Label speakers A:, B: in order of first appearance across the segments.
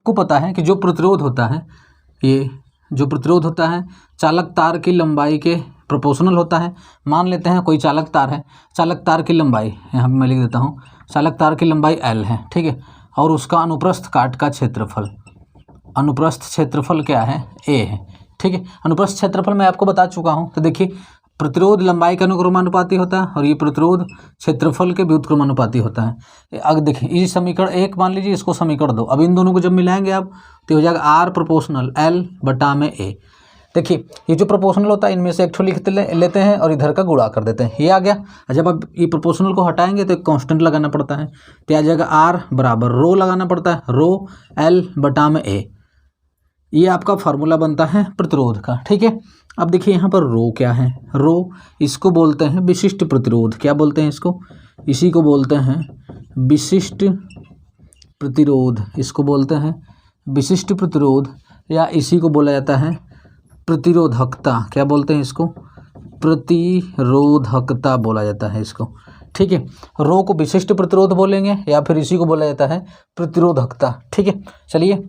A: आपको पता है कि जो प्रतिरोध होता है, ये जो प्रतिरोध होता है चालक तार की लंबाई के प्रोपोर्शनल होता है। मान लेते हैं कोई चालक तार है, चालक तार की लंबाई यहाँ मैं लिख देता हूँ, चालक तार की लंबाई L है, ठीक है, और उसका अनुप्रस्थ काट का क्षेत्रफल, अनुप्रस्थ क्षेत्रफल क्या है, A है, ठीक है। अनुप्रस्थ क्षेत्रफल मैं आपको बता चुका हूँ। तो देखिए प्रतिरोध लंबाई के अनुक्रमानुपाती होता है और ये प्रतिरोध क्षेत्रफल के व्युत्क्रमानुपाती होता है। अब देखिए ये समीकरण 1 मान लीजिए, इसको समीकरण 2, अब इन दोनों को जब मिलाएंगे आप तो हो जाएगा R प्रोपोर्शनल L बटा में A। देखिए ये जो प्रोपोर्शनल होता है इनमें से एक ठो लिख लेते हैं और इधर का गुणा कर देते हैं, ये आ गया। जब आप ये प्रोपोर्शनल को हटाएंगे तो एक कांस्टेंट लगाना पड़ता है, तो आ जाएगा R बराबर रो लगाना पड़ता है, रो L बटा में A। ये आपका फार्मूला बनता है प्रतिरोध का, ठीक है। अब देखिए यहाँ पर रो क्या है, रो इसको बोलते हैं विशिष्ट प्रतिरोध। क्या बोलते हैं इसको, इसी को बोलते हैं विशिष्ट प्रतिरोध, इसको बोलते हैं विशिष्ट प्रतिरोध या इसी को बोला जाता है प्रतिरोधकता। क्या बोलते हैं इसको, प्रतिरोधकता बोला जाता है इसको, ठीक है। रो को विशिष्ट प्रतिरोध बोलेंगे या फिर इसी को बोला जाता है प्रतिरोधकता, ठीक है। चलिए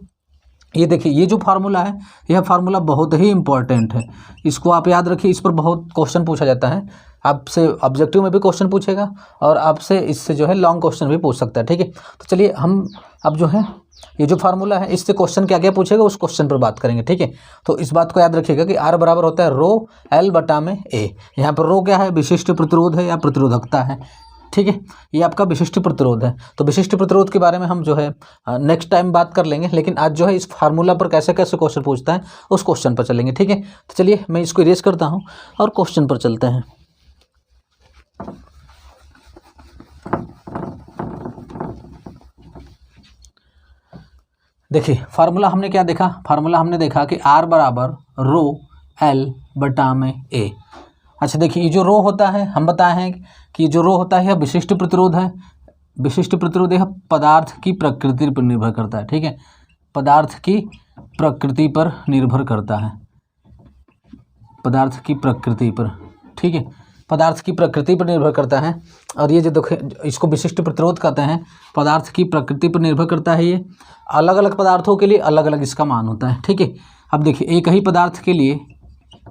A: ये देखिए ये जो फार्मूला है, यह फार्मूला बहुत ही इंपॉर्टेंट है, इसको आप याद रखिए। इस पर बहुत क्वेश्चन पूछा जाता है, आपसे ऑब्जेक्टिव में भी क्वेश्चन पूछेगा और आपसे इससे जो है लॉन्ग क्वेश्चन भी पूछ सकता है, ठीक है। तो चलिए हम अब जो है ये जो फार्मूला है इससे क्वेश्चन क्या क्या पूछेगा उस क्वेश्चन पर बात करेंगे, ठीक है। तो इस बात को याद रखिएगा कि R बराबर होता है रो L बटा में A। यहाँ पर रो क्या है, विशिष्ट प्रतिरोध है या प्रतिरोधकता है, ठीक है। ये आपका विशिष्ट प्रतिरोध है। तो विशिष्ट प्रतिरोध के बारे में हम जो है नेक्स्ट टाइम बात कर लेंगे, लेकिन आज जो है इस फार्मूला पर कैसे कैसे क्वेश्चन पूछता है उस क्वेश्चन पर चलेंगे, ठीक है। तो चलिए मैं इसको इरेज करता हूँ और क्वेश्चन पर चलते हैं। देखिए फार्मूला हमने क्या देखा, फार्मूला हमने देखा कि R बराबर रो L बटा में A। अच्छा देखिए ये जो रो होता है हम बताए हैं कि जो रो होता है यह विशिष्ट प्रतिरोध है। विशिष्ट प्रतिरोध यह पदार्थ की प्रकृति पर निर्भर करता है, ठीक है, पदार्थ की प्रकृति पर निर्भर करता है, पदार्थ की प्रकृति पर, ठीक है, पदार्थ की प्रकृति पर निर्भर करता है। और ये जो देखो इसको विशिष्ट प्रतिरोध कहते हैं, पदार्थ की प्रकृति पर निर्भर करता है। ये अलग अलग पदार्थों के लिए अलग अलग इसका मान होता है, ठीक है। अब देखिए एक ही पदार्थ के लिए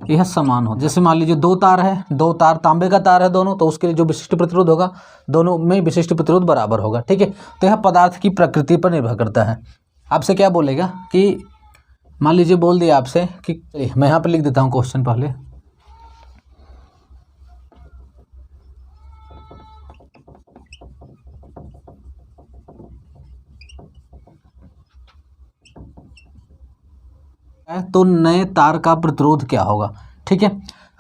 A: यह समान हो, जैसे मान लीजिए दो तार है, दो तार तांबे का तार है दोनों, तो उसके लिए जो विशिष्ट प्रतिरोध होगा दोनों में विशिष्ट प्रतिरोध बराबर होगा, ठीक है। तो यह पदार्थ की प्रकृति पर निर्भर करता है। आपसे क्या बोलेगा कि मान लीजिए बोल दिया आपसे कि मैं यहाँ पर लिख देता हूँ क्वेश्चन पहले, तो नए तार का प्रतिरोध क्या होगा, ठीक है।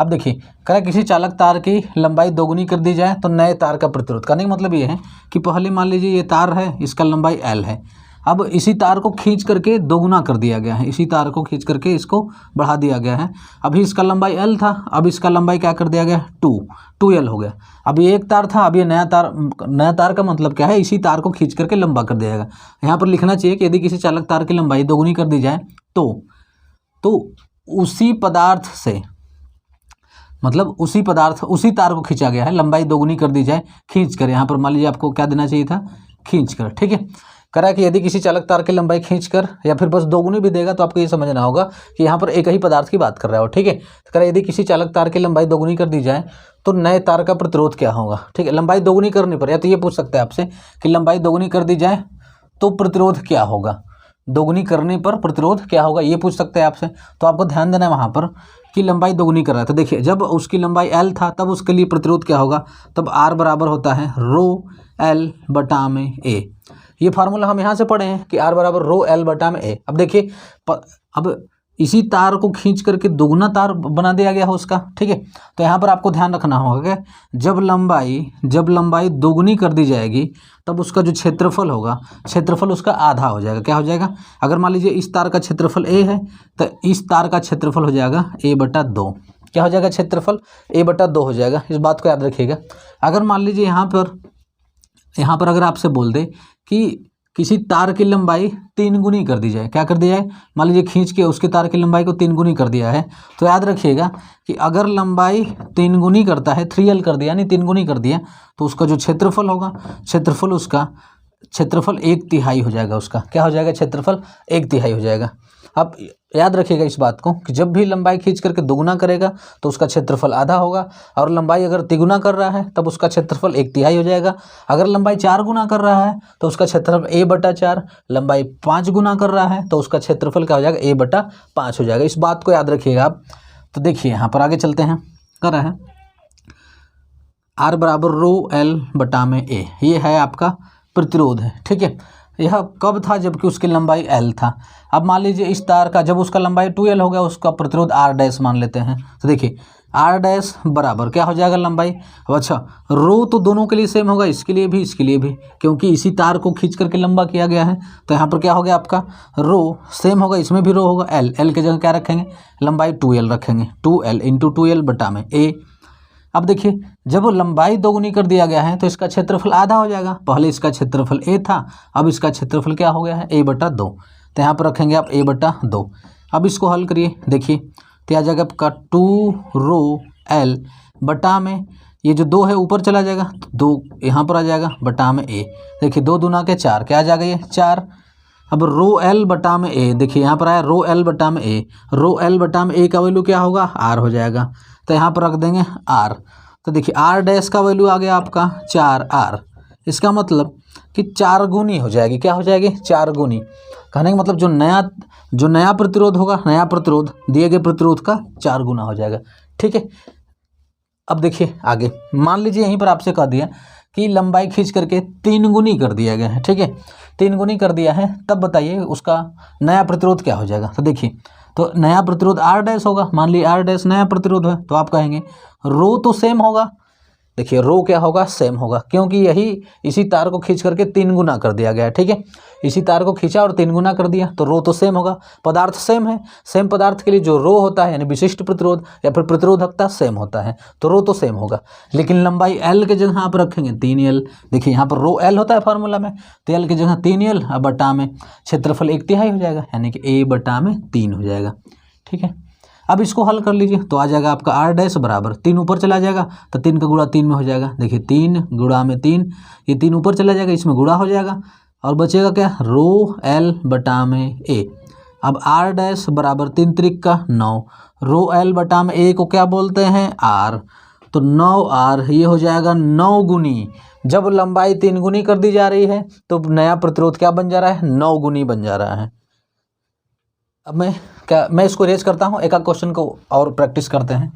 A: अब देखिए कह किसी चालक तार की लंबाई दोगुनी कर दी जाए तो नए तार का प्रतिरोध, कहने का मतलब ये है कि पहले मान लीजिए ये तार है, इसका लंबाई L है, अब इसी तार को खींच करके दोगुना कर दिया गया है, इसी तार को खींच करके इसको बढ़ा दिया गया है। अभी इसका लंबाई L था, अब इसका लंबाई क्या कर दिया गया, 2L हो गया। अब ये एक तार था, अब ये नया तार का मतलब क्या है, इसी तार को खींच करके लंबा कर दिया जाएगा। यहाँ पर लिखना चाहिए कि यदि किसी चालक तार की लंबाई दोगुनी कर दी जाए तो उसी पदार्थ से, मतलब उसी तार को खींचा गया है, लंबाई दोगुनी कर दी जाए खींच कर। यहाँ पर मान लीजिए आपको क्या देना चाहिए था, खींच कर, ठीक है। करा कि यदि किसी चालक तार की लंबाई खींच कर या फिर बस दोगुनी भी देगा तो आपको ये समझना होगा कि यहाँ पर एक ही पदार्थ की बात कर रहा हो, ठीक है। करा यदि किसी चालक तार की लंबाई दोगुनी कर दी जाए तो नए तार का प्रतिरोध क्या होगा, ठीक है। लंबाई दोगुनी करने पर, या तो ये पूछ सकते हैं आपसे कि लंबाई दोगुनी कर दी जाए तो प्रतिरोध क्या होगा, दोगुनी करने पर प्रतिरोध क्या होगा, ये पूछ सकते हैं आपसे। तो आपको ध्यान देना है वहाँ पर कि लंबाई दोगुनी कर रहा है। तो देखिए जब उसकी लंबाई L था तब उसके लिए प्रतिरोध क्या होगा, तब R बराबर होता है रो L बटा में A। ये फार्मूला हम यहाँ से पढ़े हैं कि R बराबर रो L बटा में A। अब देखिए अब इसी तार को खींच करके दोगुना तार बना दिया गया हो उसका, ठीक है। तो यहाँ पर आपको ध्यान रखना होगा कि जब लंबाई दोगुनी कर दी जाएगी तब उसका जो क्षेत्रफल होगा, क्षेत्रफल उसका आधा हो जाएगा। क्या हो जाएगा, अगर मान लीजिए इस तार का क्षेत्रफल A है तो इस तार का क्षेत्रफल हो जाएगा A/2। क्या हो जाएगा, क्षेत्रफल A/2 हो जाएगा। इस बात को याद रखिएगा। अगर मान लीजिए यहाँ पर अगर आपसे बोल दे कि किसी तार की लंबाई 3 गुनी कर दी जाए, क्या कर दिया है, मान लीजिए खींच के उसके तार की लंबाई को 3 गुनी कर दिया है, तो याद रखिएगा कि अगर लंबाई 3 गुनी करता है, 3L कर दिया यानी 3 गुनी कर दिया, तो उसका जो क्षेत्रफल होगा, क्षेत्रफल उसका क्षेत्रफल 1/3 हो जाएगा उसका। क्या हो जाएगा? क्षेत्रफल 1/3 हो जाएगा। अब याद रखिएगा इस बात को कि जब भी लंबाई खींच करके दोगुना करेगा तो उसका क्षेत्रफल आधा होगा, और लंबाई अगर तिगुना कर रहा है तब उसका क्षेत्रफल 1/3 हो जाएगा। अगर लंबाई 4 गुना कर रहा है तो उसका क्षेत्रफल a/4, लंबाई 5 गुना कर रहा है तो उसका क्षेत्रफल क्या हो जाएगा? a/5 हो जाएगा। इस बात को याद रखिएगा आप। तो देखिए यहाँ पर आगे चलते हैं, कर रहे हैं R बराबर ρl/a, ये है आपका प्रतिरोध है, ठीक है। यह कब था? जबकि उसकी लंबाई l था। अब मान लीजिए इस तार का जब उसका लंबाई 2l हो गया, उसका प्रतिरोध r' मान लेते हैं। तो देखिए r' बराबर क्या हो जाएगा? लंबाई। अब अच्छा, रो तो दोनों के लिए सेम होगा, इसके लिए भी इसके लिए भी, क्योंकि इसी तार को खींच करके लंबा किया गया है। तो यहाँ पर क्या हो गया आपका? रो सेम होगा, इसमें भी रो होगा। l की जगह क्या रखेंगे? लंबाई 2l रखेंगे, 2l × 2l/a। अब देखिए जब वो लंबाई दोगुनी कर दिया गया है तो इसका क्षेत्रफल आधा हो जाएगा। पहले इसका क्षेत्रफल a था, अब इसका क्षेत्रफल क्या हो गया है? a/2। तो यहाँ पर रखेंगे आप a/2। अब इसको हल करिए, देखिए तो आ जाएगा आपका 2ρl में, ये जो 2 है ऊपर चला जाएगा तो 2 यहाँ पर आ जाएगा बटा में a। देखिए 2 दूना के 4, क्या आ जाएगा? ये 4। अब ρl/a, देखिए यहाँ पर आया ρl/a, ρl/a का वैल्यू क्या होगा? r हो जाएगा। तो यहाँ पर रख देंगे r। तो देखिए r' का वैल्यू आ गया आपका 4r। इसका मतलब कि 4 गुनी हो जाएगी। क्या हो जाएगी? 4 गुनी। कहने का मतलब जो नया प्रतिरोध होगा, नया प्रतिरोध दिए गए प्रतिरोध का 4 गुना हो जाएगा, ठीक है। अब देखिए आगे, मान लीजिए यहीं पर आपसे कह दिया कि लंबाई खींच करके 3 गुनी कर दिया गया है, ठीक है। 3 गुनी कर दिया है, तब बताइए उसका नया प्रतिरोध क्या हो जाएगा? तो देखिए तो नया प्रतिरोध r' होगा। मान लीजिए r' नया प्रतिरोध है, तो आप कहेंगे रो तो सेम होगा। देखिए रो क्या होगा? सेम होगा, क्योंकि इसी तार को खींच करके 3 गुना कर दिया गया है, ठीक है। इसी तार को खींचा और 3 गुना कर दिया, तो रो तो सेम होगा। पदार्थ सेम है, सेम पदार्थ के लिए जो रो होता है यानी विशिष्ट प्रतिरोध या फिर प्रतिरोधकता सेम होता है, तो रो तो सेम होगा। लेकिन लंबाई l के जगह आप रखेंगे 3l। देखिए यहाँ पर रो l होता है फार्मूला में, तो l की जगह 3l, अब बटा में क्षेत्रफल 1/3 हो जाएगा, यानी कि a/3 हो जाएगा, ठीक है। अब इसको हल कर लीजिए तो आ जाएगा आपका r' बराबर 3 ऊपर चला जाएगा तो 3 का गुणा 3 में हो जाएगा। देखिए 3 गुणा में 3, ये 3 ऊपर चला जाएगा, इसमें गुणा हो जाएगा और बचेगा क्या? ρl/a। अब r' बराबर 3 त्रिक का 9, ρl/a को क्या बोलते हैं? r। तो 9r, ये हो जाएगा 9 गुनी। जब लंबाई 3 गुनी कर दी जा रही है तो नया प्रतिरोध क्या बन जा रहा है? 9 गुनी बन जा रहा है। अब मैं इसको रेज करता हूँ, एक क्वेश्चन को और प्रैक्टिस करते हैं।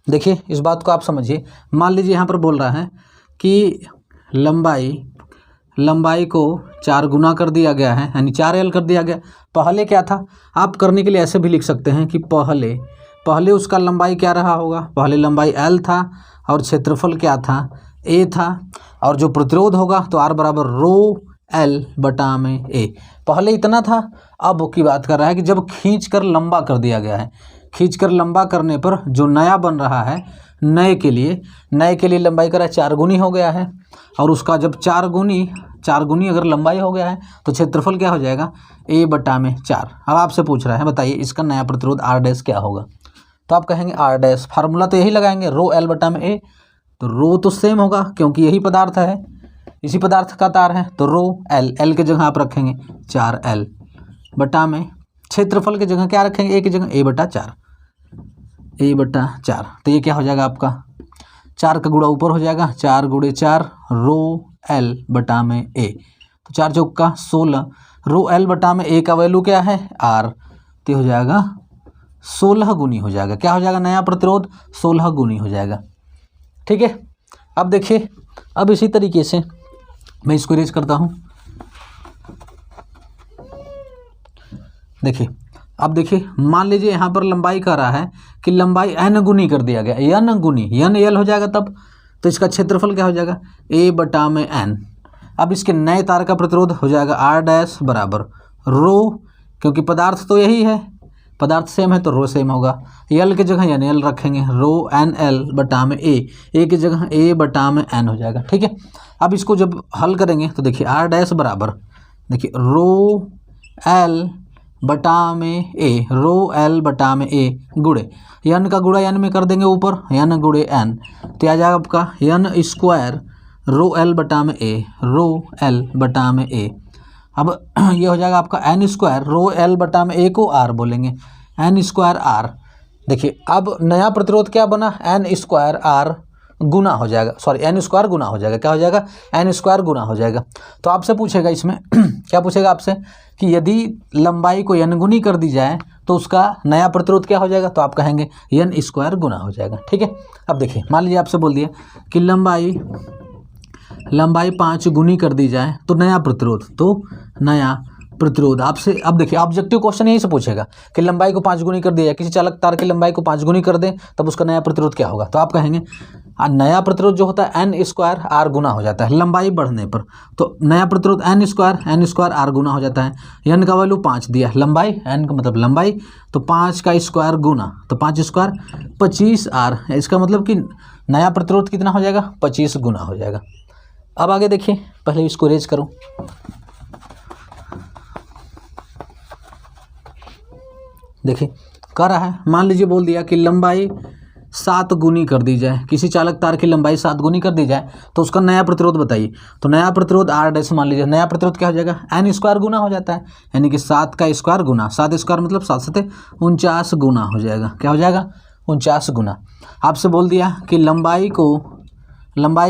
A: देखिए इस बात को आप समझिए। मान लीजिए यहाँ पर बोल रहा है कि लंबाई को 4 गुना कर दिया गया है, यानी 4l कर दिया गया। पहले क्या था? आप करने के लिए ऐसे भी लिख सकते हैं कि पहले उसका लंबाई क्या रहा होगा? पहले लंबाई l था और क्षेत्रफल क्या था? a था, और जो प्रतिरोध होगा तो r बराबर ρl/a। पहले इतना था। अब की बात कर रहा है कि जब खींच कर लंबा कर दिया गया है, खींच कर लंबा करने पर जो नया बन रहा है, नए के लिए लंबाई करा 4 गुनी हो गया है, और उसका जब 4 गुनी अगर लंबाई हो गया है तो क्षेत्रफल क्या हो जाएगा? a/4। अब आपसे पूछ रहा है बताइए इसका नया प्रतिरोध r' क्या होगा? तो आप कहेंगे r', फार्मूला तो यही लगाएंगे ρl/a। तो रो तो सेम होगा क्योंकि यही पदार्थ है, इसी पदार्थ का तार है, तो l की जगह आप रखेंगे 4l बटा में क्षेत्रफल की जगह क्या रखेंगे? a की जगह a/4। तो ये क्या हो जाएगा आपका? 4 का गुणा ऊपर हो जाएगा, 4 × 4 ρl/a। तो 4 चौका 16, ρl/a का वैल्यू क्या है? r। तो हो जाएगा 16 गुनी हो जाएगा। क्या हो जाएगा? नया प्रतिरोध 16 गुनी हो जाएगा, ठीक है। अब देखिए, अब इसी तरीके से मैं इसको इरेज करता हूँ। देखिए अब देखिए, मान लीजिए यहाँ पर लंबाई कह रहा है कि लंबाई n गुनी कर दिया गया, n गुनी, n l हो जाएगा तब, तो इसका क्षेत्रफल क्या हो जाएगा? a/n। अब इसके नए तार का प्रतिरोध हो जाएगा r' बराबर रो, क्योंकि पदार्थ तो यही है, पदार्थ सेम है तो रो सेम होगा। l की जगह यानी l रखेंगे, ρnl/a की जगह a/n हो जाएगा, ठीक है। अब इसको जब हल करेंगे तो देखिए r' बराबर, देखिए ρl बटा में ए, रो एल बटा में ए गुणे एन का गुणा एन में कर देंगे ऊपर, एन गुणे एन, तो आ जाएगा आपका एन स्क्वायर रो एल बटा में ए, रो एल बटा में ए। अब ये हो जाएगा आपका एन स्क्वायर रो एल बटा में ए को आर बोलेंगे, एन स्क्वायर आर। देखिए अब नया प्रतिरोध क्या बना, एन स्क्वायर आर गुना हो जाएगा, सॉरी एन स्क्वायर गुना हो जाएगा, क्या हो जाएगा, एन स्क्वायर गुना हो जाएगा। तो आपसे पूछेगा इसमें क्या पूछेगा आपसे कि यदि लंबाई को एन गुनी कर दी जाए तो उसका नया प्रतिरोध क्या हो जाएगा, तो आप कहेंगे एन स्क्वायर गुना हो जाएगा। ठीक है, अब देखिए मान लीजिए आपसे बोल दिया कि लंबाई 5 गुनी कर दी जाए तो नया प्रतिरोध, तो नया प्रतिरोध आपसे, अब देखिए ऑब्जेक्टिव क्वेश्चन यही से पूछेगा कि लंबाई को 5 गुनी कर दिया जाए, किसी चालक तार की लंबाई को 5 गुनी कर दें तब उसका नया प्रतिरोध क्या होगा, तो आप कहेंगे नया प्रतिरोध जो होता है एन स्क्वायर आर गुना हो जाता है लंबाई बढ़ने पर, तो नया प्रतिरोध एन स्क्वायर आर गुना हो जाता है। एन का वैल्यू 5 दिया, लंबाई एन का मतलब लंबाई, तो 5 का स्क्वायर गुना, तो 5 स्क्वायर 25 आर, इसका मतलब कि नया प्रतिरोध कितना हो जाएगा, 25 गुना हो जाएगा। अब आगे देखिए, पहले इसको रेज करूँ, देखिए कर रहा है, मान लीजिए बोल दिया कि लंबाई 7 गुनी कर दी जाए, किसी चालक तार की लंबाई 7 गुनी कर दी जाए तो उसका नया प्रतिरोध बताइए, तो नया प्रतिरोध आर डैश मान लीजिए, नया प्रतिरोध क्या हो जाएगा, एन स्क्वायर गुना हो जाता है, यानी कि 7 का स्क्वायर गुना, 7 स्क्वायर मतलब 7 सते 49 गुना हो जाएगा, क्या हो जाएगा 49 गुना। आपसे बोल दिया कि लंबाई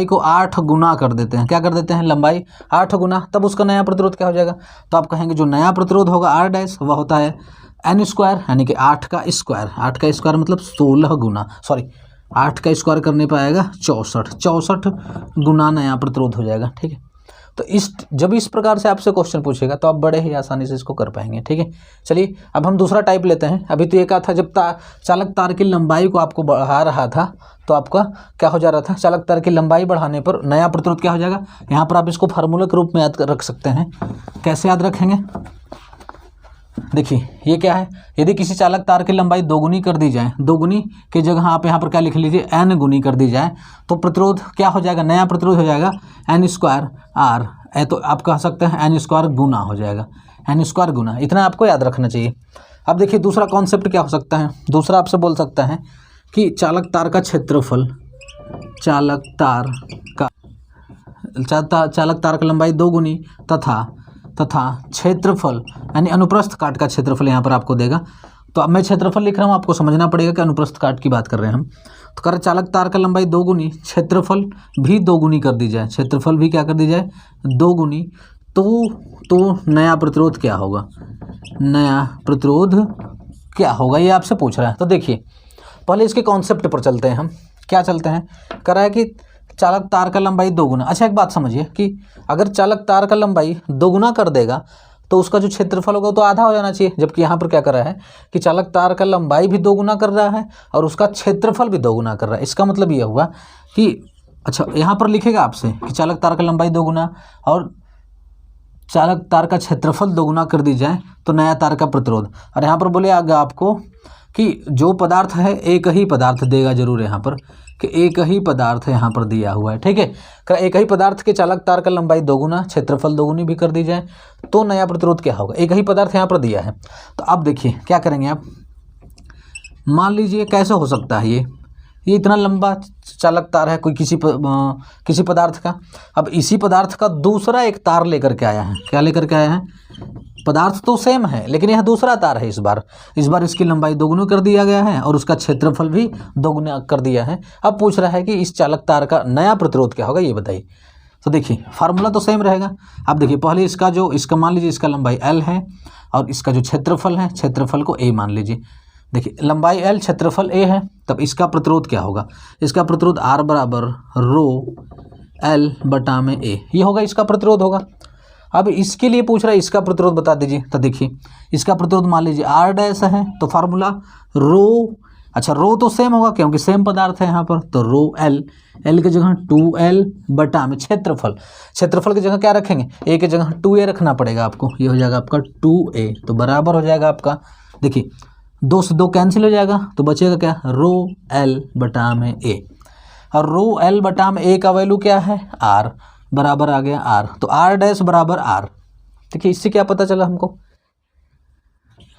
A: को 8 गुना कर देते हैं, क्या कर देते हैं, लंबाई 8 गुना, तब उसका नया प्रतिरोध क्या हो जाएगा, तो आप कहेंगे जो नया प्रतिरोध होगा आर डैश वह होता है एन स्क्वायर, यानी कि 8 का स्क्वायर मतलब 16 गुना, सॉरी 8 का स्क्वायर करने पर आएगा 64 गुना नया प्रतिरोध हो जाएगा। ठीक है, तो जब इस प्रकार से आपसे क्वेश्चन पूछेगा तो आप बड़े ही आसानी से इसको कर पाएंगे। ठीक है, चलिए अब हम दूसरा टाइप लेते हैं। अभी तो ये कहा था जब चालक तार की लंबाई को आपको बढ़ा रहा था तो आपका क्या हो जा रहा था, चालक तार की लंबाई बढ़ाने पर नया प्रतिरोध क्या हो जाएगा, यहाँ पर आप इसको फार्मूला के रूप में याद रख सकते हैं। कैसे याद रखेंगे, देखिए ये क्या है, यदि किसी चालक तार की लंबाई 2 गुनी कर दी जाए, 2 गुनी की जगह आप यहाँ पर क्या लिख लीजिए, एन गुनी कर दी जाए, तो प्रतिरोध क्या हो जाएगा, नया प्रतिरोध हो जाएगा एन स्क्वायर आर, तो आप कह सकते हैं एन स्क्वायर गुना हो जाएगा, एन स्क्वायर गुना, इतना आपको याद रखना चाहिए। अब देखिए दूसरा कॉन्सेप्ट क्या हो सकता है, दूसरा आपसे बोल सकता है कि चालक तार का क्षेत्रफल, चालक तार का लंबाई 2 गुनी तथा क्षेत्रफल यानी अनुप्रस्थ काट का क्षेत्रफल यहाँ पर आपको देगा। तो अब मैं क्षेत्रफल लिख रहा हूँ, आपको समझना पड़ेगा कि अनुप्रस्थ काट की बात कर रहे हैं हम। तो कर चालक तार का लंबाई 2 गुनी, क्षेत्रफल भी 2 गुनी कर दी जाए, क्षेत्रफल भी क्या कर दी जाए 2 गुनी, तो नया प्रतिरोध क्या होगा, नया प्रतिरोध क्या होगा, ये आपसे पूछ रहा है। तो देखिए पहले इसके कॉन्सेप्ट पर चलते हैं हम, क्या चलते हैं, कह रहा है कि चालक तार का लंबाई 2 गुना। अच्छा एक बात समझिए कि अगर चालक तार का लंबाई 2 गुना कर देगा तो उसका जो क्षेत्रफल होगा तो आधा हो जाना चाहिए, जबकि यहाँ पर क्या कर रहा है कि चालक तार का लंबाई भी 2 गुना कर रहा है और उसका क्षेत्रफल भी 2 गुना कर रहा है। इसका मतलब ये हुआ कि अच्छा यहाँ पर लिखेगा आपसे कि चालक तार का लंबाई 2 गुना और चालक तार का क्षेत्रफल 2 गुना कर दी जाए तो नया तार का प्रतिरोध, और यहाँ पर बोले आगे आपको कि जो पदार्थ है एक ही पदार्थ देगा जरूर, यहाँ पर कि एक ही पदार्थ यहाँ पर दिया हुआ है। ठीक है, एक ही पदार्थ के चालक तार का लंबाई 2 गुना, क्षेत्रफल 2 गुनी भी कर दी जाए तो नया प्रतिरोध क्या होगा, एक ही पदार्थ यहाँ पर दिया है। तो अब देखिए क्या करेंगे आप, मान लीजिए कैसे हो सकता है ये इतना लंबा चालक तार है कोई किसी पदार्थ का, अब इसी पदार्थ का दूसरा एक तार लेकर के आया है, क्या लेकर के आया है, पदार्थ तो सेम है लेकिन यह दूसरा तार है, इस बार इसकी लंबाई 2 गुना कर दिया गया है और उसका क्षेत्रफल भी 2 गुना कर दिया है। अब पूछ रहा है कि इस चालक तार का नया प्रतिरोध क्या होगा, ये बताइए। तो देखिए फार्मूला तो सेम रहेगा। अब देखिए पहले इसका मान लीजिए इसका लंबाई L है और इसका जो क्षेत्रफल है, क्षेत्रफल को A मान लीजिए। देखिए लंबाई L, क्षेत्रफल A है, तब इसका प्रतिरोध क्या होगा, इसका प्रतिरोध R बराबर रो L बटा में A, ये होगा इसका प्रतिरोध होगा। अब इसके लिए पूछ रहा है इसका प्रतिरोध बता दीजिए। तो देखिए इसका प्रतिरोध मान लीजिए R डैश है, तो फार्मूला रो, अच्छा रो तो सेम होगा क्योंकि सेम पदार्थ है यहाँ पर, तो रो L की जगह 2L बटा में क्षेत्रफल की जगह क्या रखेंगे, A की जगह 2A रखना पड़ेगा आपको, ये हो जाएगा आपका 2A, तो बराबर हो जाएगा आपका, देखिए 2 से 2 कैंसिल हो जाएगा तो बचेगा क्या, रो L बटा में A, और रो L बटा में A का वैल्यू क्या है R, बराबर आ गया R, तो R डैश बराबर R। देखिए इससे क्या पता चला हमको,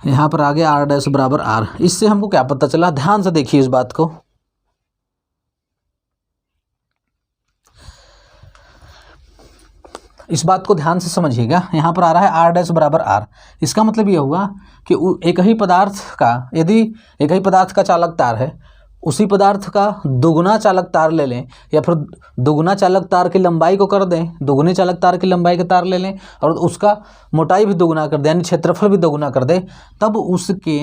A: यहाँ पर आ गया आर डैश बराबर आर। इससे हमको क्या पता चला, ध्यान से देखिए इस बात को। इस बात को ध्यान से समझिएगा। यहाँ पर आ रहा है आर डैश बराबर आर। इसका मतलब ये हुआ कि एक ही पदार्थ का, यदि एक ही पदार्थ का चालक तार है, उसी पदार्थ का दुगुना चालक तार ले लें, या फिर दुगुना चालक तार की लंबाई को कर दें, दुगुने चालक तार की लंबाई का तार ले लें और उसका मोटाई भी दोगुना कर दें, यानी क्षेत्रफल भी दोगुना कर दें, तब उसके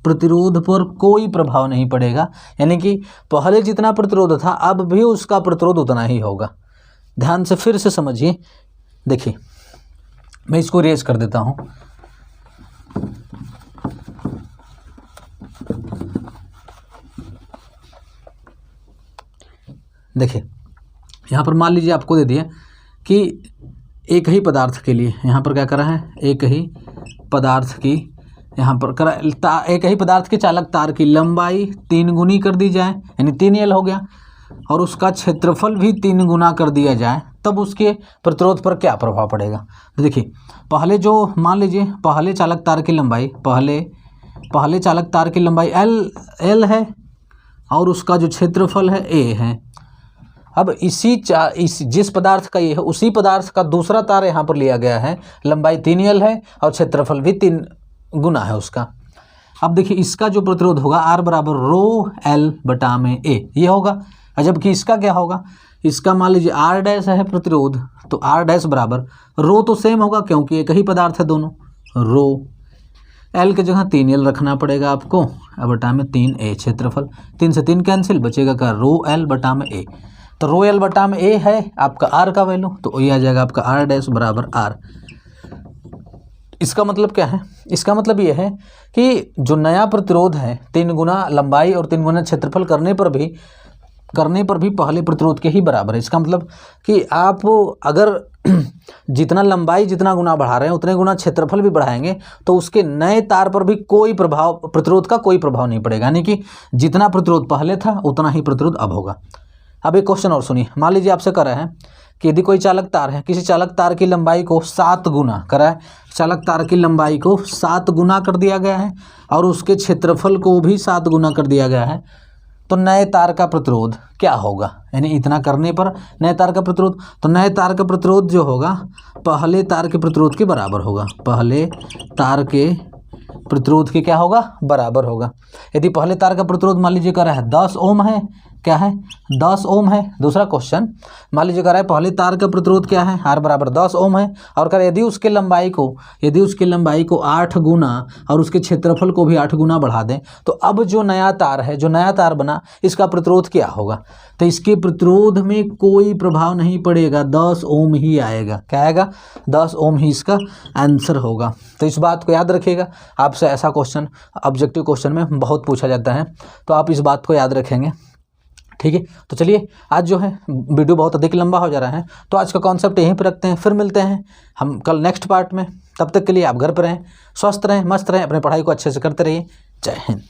A: प्रतिरोध पर कोई प्रभाव नहीं पड़ेगा। यानी कि पहले जितना प्रतिरोध था अब भी उसका प्रतिरोध उतना ही होगा। ध्यान से फिर से समझिए। देखिए मैं इसको इरेज कर देता हूँ। देखिए यहाँ पर मान लीजिए आपको दे दिया कि एक ही पदार्थ के लिए, यहाँ पर क्या करा है, एक ही पदार्थ की, यहाँ पर करा एक ही पदार्थ के चालक तार की लंबाई 3 गुनी कर दी जाए, यानी 3L हो गया, और उसका क्षेत्रफल भी 3 गुना कर दिया जाए, तब उसके प्रतिरोध पर क्या प्रभाव पड़ेगा। तो देखिए पहले जो मान लीजिए पहले चालक तार की लंबाई, पहले चालक तार की लंबाई L है और उसका जो क्षेत्रफल है A है। अब जिस पदार्थ का ये है उसी पदार्थ का दूसरा तार यहाँ पर लिया गया है, लंबाई 3L है और क्षेत्रफल भी 3 गुना है उसका। अब देखिए इसका जो प्रतिरोध होगा R बराबर रो L बटा में A ये होगा। जबकि इसका क्या होगा, इसका मान लीजिए R डैश है प्रतिरोध, तो R डैश बराबर रो तो सेम होगा क्योंकि एक ही पदार्थ है दोनों, रो L की जगह 3L रखना पड़ेगा आपको, बटा में 3A क्षेत्रफल, 3 से 3 कैंसिल, बचेगा क्या, रो L बटा में A। तो रो L बटा में A है आपका R का वैल्यू, तो ये आ जाएगा आपका R डैश बराबर R। इसका मतलब क्या है, इसका मतलब ये है कि जो नया प्रतिरोध है 3 गुना लंबाई और 3 गुना क्षेत्रफल करने पर भी पहले प्रतिरोध के ही बराबर है। इसका मतलब कि आप अगर जितना लंबाई जितना गुना बढ़ा रहे हैं उतने गुना क्षेत्रफल भी बढ़ाएंगे तो उसके नए तार पर भी कोई प्रभाव, प्रतिरोध का कोई प्रभाव नहीं पड़ेगा। यानी कि जितना प्रतिरोध पहले था उतना ही प्रतिरोध अब होगा। अब एक क्वेश्चन और सुनिए। मान लीजिए आपसे कह रहे हैं कि यदि कोई चालक तार है, किसी चालक तार की लंबाई को 7 गुना करा है, चालक तार की लंबाई को 7 गुना कर दिया गया है और उसके क्षेत्रफल को भी 7 गुना कर दिया गया है, तो नए तार का प्रतिरोध क्या होगा। यानी इतना करने पर नए तार का प्रतिरोध, तो नए तार का प्रतिरोध जो होगा पहले तार के प्रतिरोध के बराबर होगा, पहले तार के प्रतिरोध के क्या होगा, बराबर होगा। यदि पहले तार का प्रतिरोध मान लीजिए कह रहा है 10 ओम है, क्या है, 10 ओम है। दूसरा क्वेश्चन मान लीजिए कह रहा है पहले तार का प्रतिरोध क्या है, R बराबर 10 ओम है, और कह रहा है यदि उसके लंबाई को 8 गुना और उसके क्षेत्रफल को भी 8 गुना बढ़ा दें, तो अब जो नया तार है, जो नया तार बना, इसका प्रतिरोध क्या होगा। तो इसके प्रतिरोध में कोई प्रभाव नहीं पड़ेगा, 10 ओम ही आएगा। क्या आएगा, 10 ओम ही इसका आंसर होगा। तो इस बात को याद रखिएगा, आपसे ऐसा क्वेश्चन ऑब्जेक्टिव क्वेश्चन में बहुत पूछा जाता है, तो आप इस बात को याद रखेंगे। ठीक है, तो चलिए आज जो है वीडियो बहुत अधिक लंबा हो जा रहा है, तो आज का कॉन्सेप्ट यहीं पर रखते हैं, फिर मिलते हैं हम कल नेक्स्ट पार्ट में। तब तक के लिए आप घर पर रहें, स्वस्थ रहें, मस्त रहें, अपने पढ़ाई को अच्छे से करते रहिए। जय हिंद।